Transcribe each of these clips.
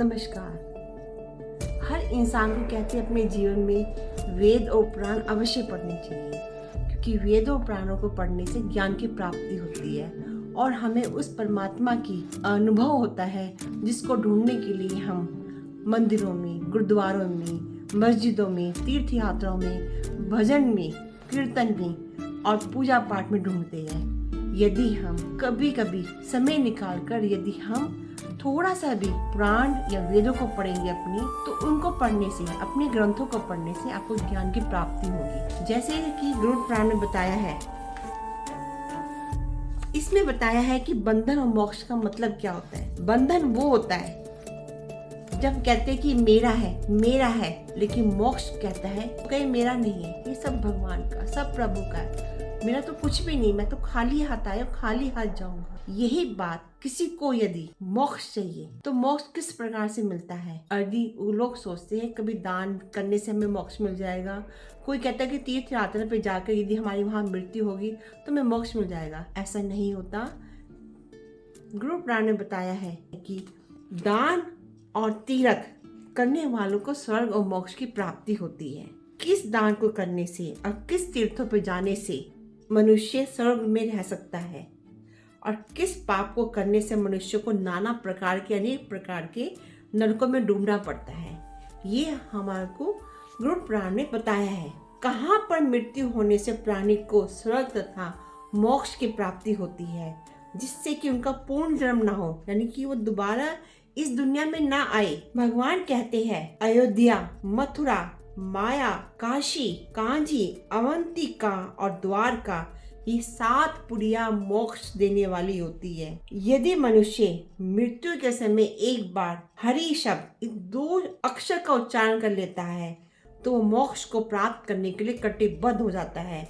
नमस्कार। हर इंसान को कहते हैं अपने जीवन में वेद और पुराण अवश्य पढ़ने चाहिए, क्योंकि वेद और पुराणों को पढ़ने से ज्ञान की प्राप्ति होती है और हमें उस परमात्मा की अनुभव होता है जिसको ढूंढने के लिए हम मंदिरों में, गुरुद्वारों में, मस्जिदों में, तीर्थ यात्राओं में, भजन में, कीर्तन में और पूजा पाठ में ढूंढते हैं। यदि हम कभी कभी समय निकालकर यदि हम थोड़ा सा भी पुराण या वेदों को पढ़ेंगे तो उनको पढ़ने से, अपने ग्रंथों को पढ़ने से आपको ज्ञान की प्राप्ति होगी। जैसे कि गरुड़ पुराण में बताया है, इसमें बताया है कि बंधन और मोक्ष का मतलब क्या होता है। बंधन वो होता है जब कहते हैं कि मेरा है, लेकिन मोक्ष कहता है कहीं मेरा नहीं है, ये सब भगवान का, सब प्रभु का है, मेरा तो कुछ भी नहीं, मैं तो खाली हाथ आया, खाली हाथ जाऊंगा। यही बात किसी को यदि मोक्ष चाहिए तो मोक्ष किस प्रकार से मिलता है। यदि लोग सोचते हैं कभी दान करने से हमें मोक्ष मिल जाएगा, कोई कहता है कि तीर्थ यात्रा पे जाकर यदि हमारी वहां मृत्यु होगी तो हमें मोक्ष मिल जाएगा। ऐसा नहीं होता। गरुड़ पुराण ने बताया है कि दान और तीर्थ करने वालों को स्वर्ग और मोक्ष की प्राप्ति होती है। किस दान को करने से और किस तीर्थों पर जाने से मनुष्य स्वर्ग में रह सकता है और किस पाप को करने से मनुष्य को नाना प्रकार के, अनेक प्रकार के नरकों में डूबना पड़ता है। ये हमारे को गरुड़ पुराण ने बताया है। कहाँ पर मृत्यु होने से प्राणी को स्वर्ग तथा मोक्ष की प्राप्ति होती है, जिससे कि उनका पूर्ण जन्म ना हो, यानी कि वो दोबारा इस दुनिया में ना आए। भगवान कहते हैं अयोध्या, मथुरा, माया, काशी, कांजी, अवंतिका और द्वारका, ये 7 पुरियां मोक्ष देने वाली होती है। यदि मनुष्य मृत्यु के समय एक बार हरि शब्द, 2 अक्षर का उच्चारण कर लेता है तो वो मोक्ष को प्राप्त करने के लिए कटिबद्ध हो जाता है।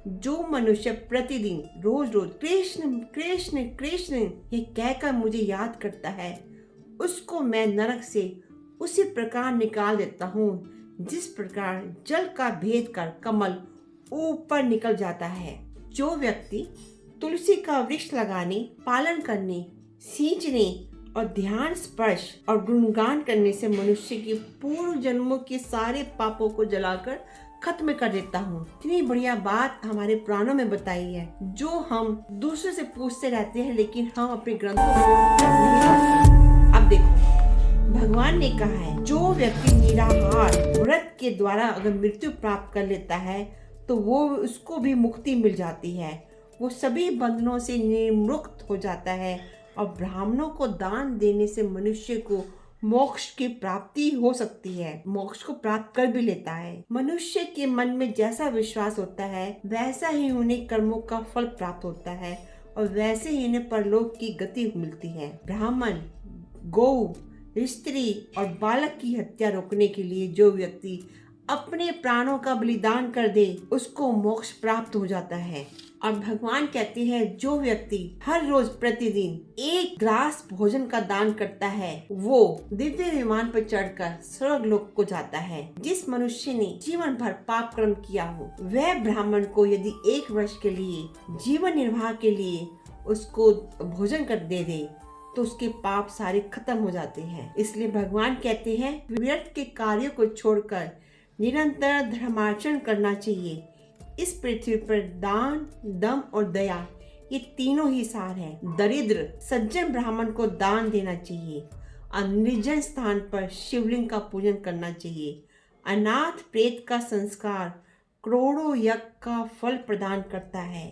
जो मनुष्य प्रतिदिन रोज रोज कृष्ण कृष्ण कृष्ण ये कहकर मुझे याद करता है, उसको मैं नरक से उसी प्रकार निकाल देता हूँ जिस प्रकार जल का भेद कर कमल ऊपर निकल जाता है। जो व्यक्ति तुलसी का वृक्ष लगाने, पालन करने, सींचने और ध्यान, स्पर्श और गुणगान करने से मनुष्य के पूर्व जन्मों के सारे पापों को जलाकर खत्म कर देता हूँ। इतनी बढ़िया बात हमारे पुराणों में बताई है, जो हम दूसरे से पूछते रहते हैं लेकिन हम अपने ग्रंथों में। अब देखो, भगवान ने कहा है जो व्यक्ति निराहार व्रत के द्वारा अगर मृत्यु प्राप्त कर लेता है तो वो उसको भी मुक्ति मिल जाती है, वो सभी बंधनों से निर्मुक्त हो जाता है और ब्राह्मणों को दान देने से मनुष्य को मोक्ष की प्राप्ति हो सकती है, मोक्ष को प्राप्त कर भी लेता है। मनुष्य के मन में जैसा विश्वास होता है वैसा ही उन्हें कर्मों का फल प्राप्त होता है और वैसे ही उन्हें परलोक की गति मिलती है। ब्राह्मण, गौ, स्त्री और बालक की हत्या रोकने के लिए जो व्यक्ति अपने प्राणों का बलिदान कर दे उसको मोक्ष प्राप्त हो जाता है। और भगवान कहते हैं जो व्यक्ति हर रोज प्रतिदिन 1 ग्रास भोजन का दान करता है वो दिव्य विमान पर चढ़कर स्वर्ग लोक को जाता है। जिस मनुष्य ने जीवन भर पाप कर्म किया हो वह ब्राह्मण को यदि 1 वर्ष के लिए जीवन निर्वाह के लिए उसको भोजन कर दे तो उसके पाप सारे खत्म हो जाते हैं। इसलिए भगवान कहते हैं व्यर्थ के कार्यों को छोड़कर निरंतर धर्माचरण करना चाहिए। इस पृथ्वी पर दान, दम और दया ये तीनों ही सार हैं। दरिद्र सज्जन ब्राह्मण को दान देना चाहिए और निर्जन स्थान पर शिवलिंग का पूजन करना चाहिए। अनाथ प्रेत का संस्कार करोड़ों यज्ञ का फल प्रदान करता है।